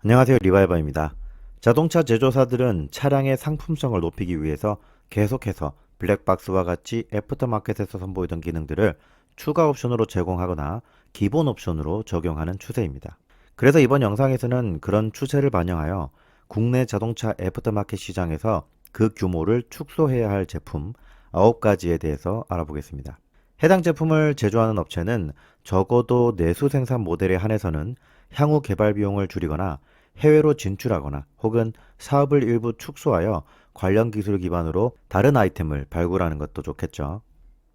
안녕하세요. 리바이버입니다. 자동차 제조사들은 차량의 상품성을 높이기 위해서 계속해서 블랙박스와 같이 애프터마켓에서 선보이던 기능들을 추가 옵션으로 제공하거나 기본 옵션으로 적용하는 추세입니다. 그래서 이번 영상에서는 그런 추세를 반영하여 국내 자동차 애프터마켓 시장에서 그 규모를 축소해야 할 제품 9가지에 대해서 알아보겠습니다. 해당 제품을 제조하는 업체는 적어도 내수 생산 모델에 한해서는 향후 개발 비용을 줄이거나 해외로 진출하거나 혹은 사업을 일부 축소하여 관련 기술 기반으로 다른 아이템을 발굴하는 것도 좋겠죠.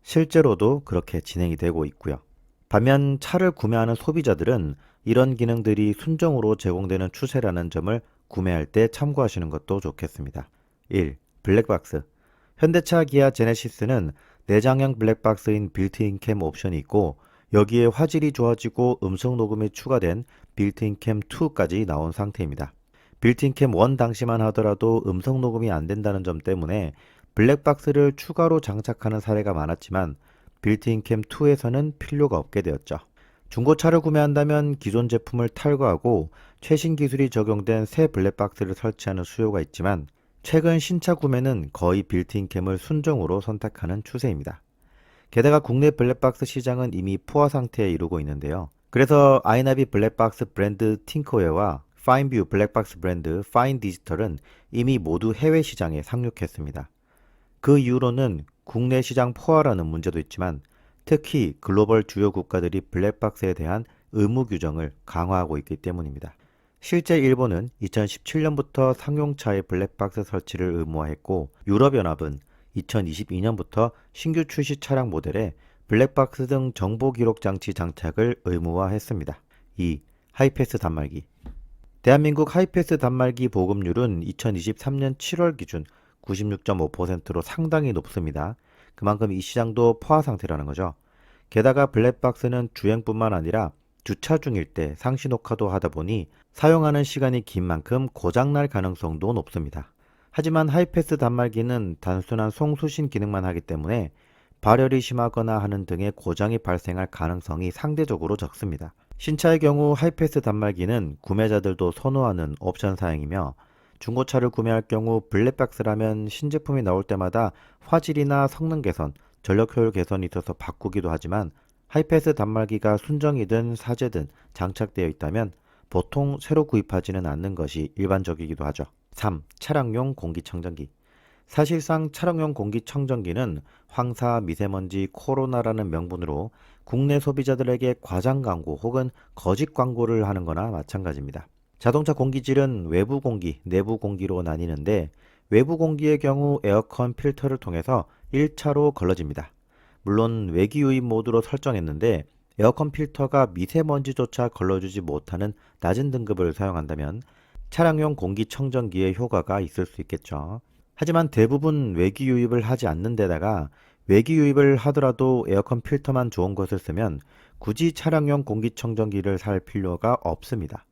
실제로도 그렇게 진행이 되고 있고요. 반면 차를 구매하는 소비자들은 이런 기능들이 순정으로 제공되는 추세라는 점을 구매할 때 참고하시는 것도 좋겠습니다. 1. 블랙박스. 현대차 기아 제네시스는 내장형 블랙박스인 빌트인 캠 옵션이 있고 여기에 화질이 좋아지고 음성 녹음이 추가된 빌트인 캠 2까지 나온 상태입니다. 빌트인 캠 1 당시만 하더라도 음성 녹음이 안 된다는 점 때문에 블랙박스를 추가로 장착하는 사례가 많았지만 빌트인 캠 2에서는 필요가 없게 되었죠. 중고차를 구매한다면 기존 제품을 탈거하고 최신 기술이 적용된 새 블랙박스를 설치하는 수요가 있지만 최근 신차 구매는 거의 빌트인 캠을 순정으로 선택하는 추세입니다. 게다가 국내 블랙박스 시장은 이미 포화 상태에 이르고 있는데요. 그래서 아이나비 블랙박스 브랜드 팅커웨어와 파인뷰 블랙박스 브랜드 파인 디지털은 이미 모두 해외 시장에 상륙했습니다. 그 이유로는 국내 시장 포화라는 문제도 있지만 특히 글로벌 주요 국가들이 블랙박스에 대한 의무 규정을 강화하고 있기 때문입니다. 실제 일본은 2017년부터 상용차의 블랙박스 설치를 의무화했고 유럽연합은 2022년부터 신규 출시 차량 모델에 블랙박스 등 정보 기록 장치 장착을 의무화했습니다. 2. 하이패스 단말기. 대한민국 하이패스 단말기 보급률은 2023년 7월 기준 96.5%로 상당히 높습니다. 그만큼 이 시장도 포화 상태라는 거죠. 게다가 블랙박스는 주행뿐만 아니라 주차 중일 때 상시 녹화도 하다 보니 사용하는 시간이 긴 만큼 고장날 가능성도 높습니다. 하지만 하이패스 단말기는 단순한 송수신 기능만 하기 때문에 발열이 심하거나 하는 등의 고장이 발생할 가능성이 상대적으로 적습니다. 신차의 경우 하이패스 단말기는 구매자들도 선호하는 옵션 사양이며 중고차를 구매할 경우 블랙박스라면 신제품이 나올 때마다 화질이나 성능 개선, 전력 효율 개선이 있어서 바꾸기도 하지만 하이패스 단말기가 순정이든 사제든 장착되어 있다면 보통 새로 구입하지는 않는 것이 일반적이기도 하죠. 3. 차량용 공기청정기. 사실상 차량용 공기청정기는 황사, 미세먼지, 코로나라는 명분으로 국내 소비자들에게 과장 광고 혹은 거짓 광고를 하는 거나 마찬가지입니다. 자동차 공기질은 외부 공기, 내부 공기로 나뉘는데 외부 공기의 경우 에어컨 필터를 통해서 1차로 걸러집니다. 물론 외기 유입 모드로 설정했는데 에어컨 필터가 미세먼지조차 걸러주지 못하는 낮은 등급을 사용한다면 차량용 공기청정기의 효과가 있을 수 있겠죠. 하지만 대부분 외기 유입을 하지 않는 데다가 외기 유입을 하더라도 에어컨 필터만 좋은 것을 쓰면 굳이 차량용 공기청정기를 살 필요가 없습니다.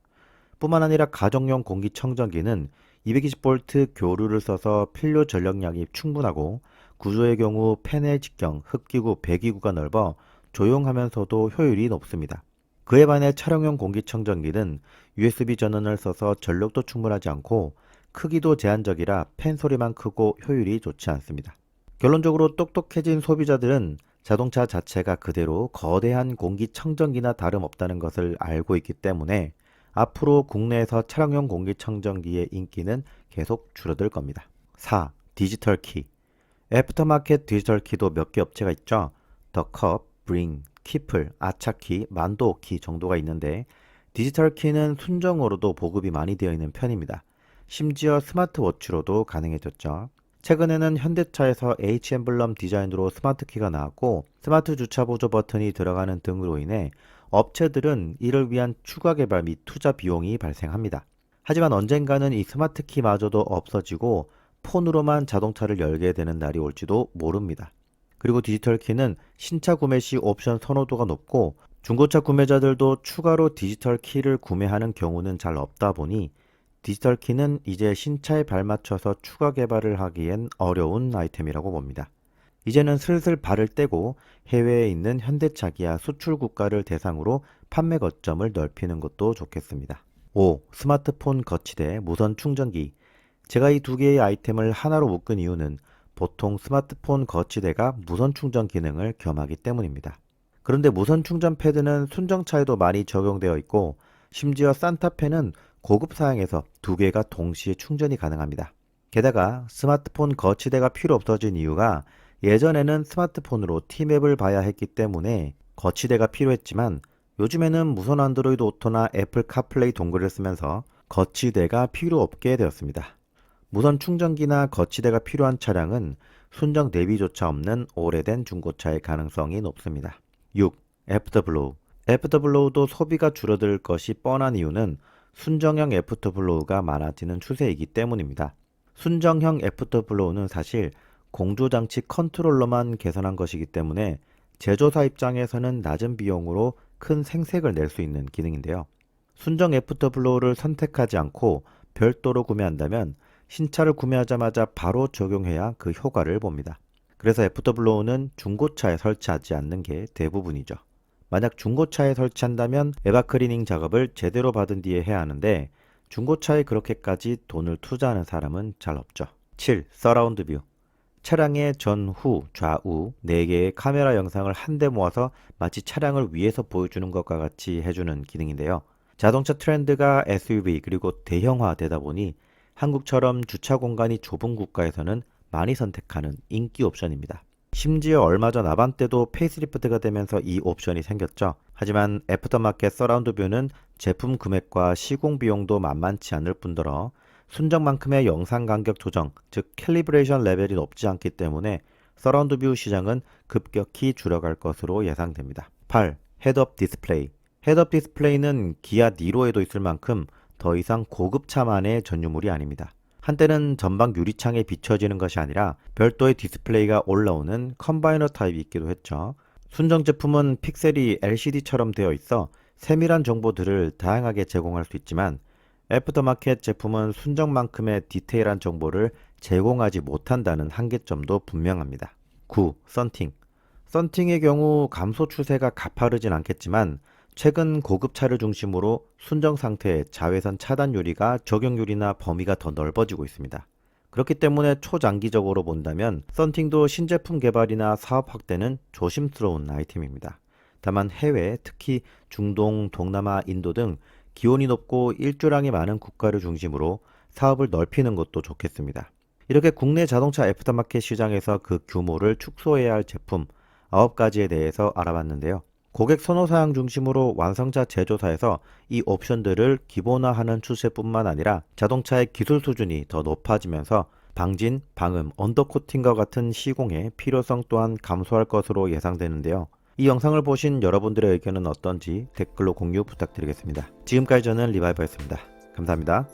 뿐만 아니라 가정용 공기청정기는 220V 교류를 써서 필요 전력량이 충분하고 구조의 경우 팬의 직경, 흡기구, 배기구가 넓어 조용하면서도 효율이 높습니다. 그에 반해 차량용 공기청정기는 USB 전원을 써서 전력도 충분하지 않고 크기도 제한적이라 팬 소리만 크고 효율이 좋지 않습니다. 결론적으로 똑똑해진 소비자들은 자동차 자체가 그대로 거대한 공기청정기나 다름없다는 것을 알고 있기 때문에 앞으로 국내에서 차량용 공기청정기의 인기는 계속 줄어들 겁니다. 4. 디지털 키. 애프터마켓 디지털 키도 몇 개 업체가 있죠. 더컵, 브링, 키플, 아차키, 만도키 정도가 있는데 디지털 키는 순정으로도 보급이 많이 되어 있는 편입니다. 심지어 스마트워치로도 가능해졌죠. 최근에는 현대차에서 H 엠블럼 디자인으로 스마트 키가 나왔고 스마트 주차 보조 버튼이 들어가는 등으로 인해 업체들은 이를 위한 추가 개발 및 투자 비용이 발생합니다. 하지만 언젠가는 이 스마트 키마저도 없어지고 폰으로만 자동차를 열게 되는 날이 올지도 모릅니다. 그리고 디지털 키는 신차 구매 시 옵션 선호도가 높고 중고차 구매자들도 추가로 디지털 키를 구매하는 경우는 잘 없다 보니 디지털 키는 이제 신차에 발맞춰서 추가 개발을 하기엔 어려운 아이템이라고 봅니다. 이제는 슬슬 발을 떼고 해외에 있는 현대차 기아 수출 국가를 대상으로 판매 거점을 넓히는 것도 좋겠습니다. 5. 스마트폰 거치대 무선 충전기. 제가 이 두 개의 아이템을 하나로 묶은 이유는 보통 스마트폰 거치대가 무선 충전 기능을 겸하기 때문입니다. 그런데 무선 충전 패드는 순정차에도 많이 적용되어 있고 심지어 산타페는 고급 사양에서 두 개가 동시에 충전이 가능합니다. 게다가 스마트폰 거치대가 필요 없어진 이유가 예전에는 스마트폰으로 티맵을 봐야 했기 때문에 거치대가 필요했지만 요즘에는 무선 안드로이드 오토나 애플 카플레이 동글을 쓰면서 거치대가 필요 없게 되었습니다. 무선 충전기나 거치대가 필요한 차량은 순정 내비조차 없는 오래된 중고차의 가능성이 높습니다. 6. 애프터블로우. 애프터블로우도 소비가 줄어들 것이 뻔한 이유는 순정형 애프터블로우가 많아지는 추세이기 때문입니다. 순정형 애프터블로우는 사실 공조장치 컨트롤러만 개선한 것이기 때문에 제조사 입장에서는 낮은 비용으로 큰 생색을 낼 수 있는 기능인데요. 순정 애프터블로우를 선택하지 않고 별도로 구매한다면 신차를 구매하자마자 바로 적용해야 그 효과를 봅니다. 그래서 애프터블로우는 중고차에 설치하지 않는 게 대부분이죠. 만약 중고차에 설치한다면 에바클리닝 작업을 제대로 받은 뒤에 해야 하는데 중고차에 그렇게까지 돈을 투자하는 사람은 잘 없죠. 7. 서라운드 뷰. 차량의 전, 후, 좌우 4개의 카메라 영상을 한데 모아서 마치 차량을 위에서 보여주는 것과 같이 해주는 기능인데요. 자동차 트렌드가 SUV 그리고 대형화되다 보니 한국처럼 주차 공간이 좁은 국가에서는 많이 선택하는 인기 옵션입니다. 심지어 얼마 전 아반떼도 페이스리프트가 되면서 이 옵션이 생겼죠. 하지만 애프터마켓 서라운드 뷰는 제품 금액과 시공 비용도 만만치 않을 뿐더러 순정만큼의 영상 간격 조정, 즉 캘리브레이션 레벨이 높지 않기 때문에 서라운드 뷰 시장은 급격히 줄어갈 것으로 예상됩니다. 8. 헤드업 디스플레이. 헤드업 디스플레이는 기아 니로에도 있을 만큼 더 이상 고급차만의 전유물이 아닙니다. 한때는 전방 유리창에 비춰지는 것이 아니라 별도의 디스플레이가 올라오는 컴바이너 타입이 있기도 했죠. 순정 제품은 픽셀이 LCD처럼 되어 있어 세밀한 정보들을 다양하게 제공할 수 있지만 애프터마켓 제품은 순정만큼의 디테일한 정보를 제공하지 못한다는 한계점도 분명합니다. 9. 썬팅. 썬팅의 경우 감소 추세가 가파르진 않겠지만 최근 고급차를 중심으로 순정 상태의 자외선 차단 유리가 적용률이나 범위가 더 넓어지고 있습니다. 그렇기 때문에 초장기적으로 본다면 썬팅도 신제품 개발이나 사업 확대는 조심스러운 아이템입니다. 다만 해외, 특히 중동, 동남아, 인도 등 기온이 높고 일조량이 많은 국가를 중심으로 사업을 넓히는 것도 좋겠습니다. 이렇게 국내 자동차 애프터마켓 시장에서 그 규모를 축소해야 할 제품 9가지에 대해서 알아봤는데요. 고객 선호 사양 중심으로 완성차 제조사에서 이 옵션들을 기본화하는 추세뿐만 아니라 자동차의 기술 수준이 더 높아지면서 방진, 방음, 언더코팅과 같은 시공의 필요성 또한 감소할 것으로 예상되는데요. 이 영상을 보신 여러분들의 의견은 어떤지 댓글로 공유 부탁드리겠습니다. 지금까지 저는 리바이버였습니다. 감사합니다.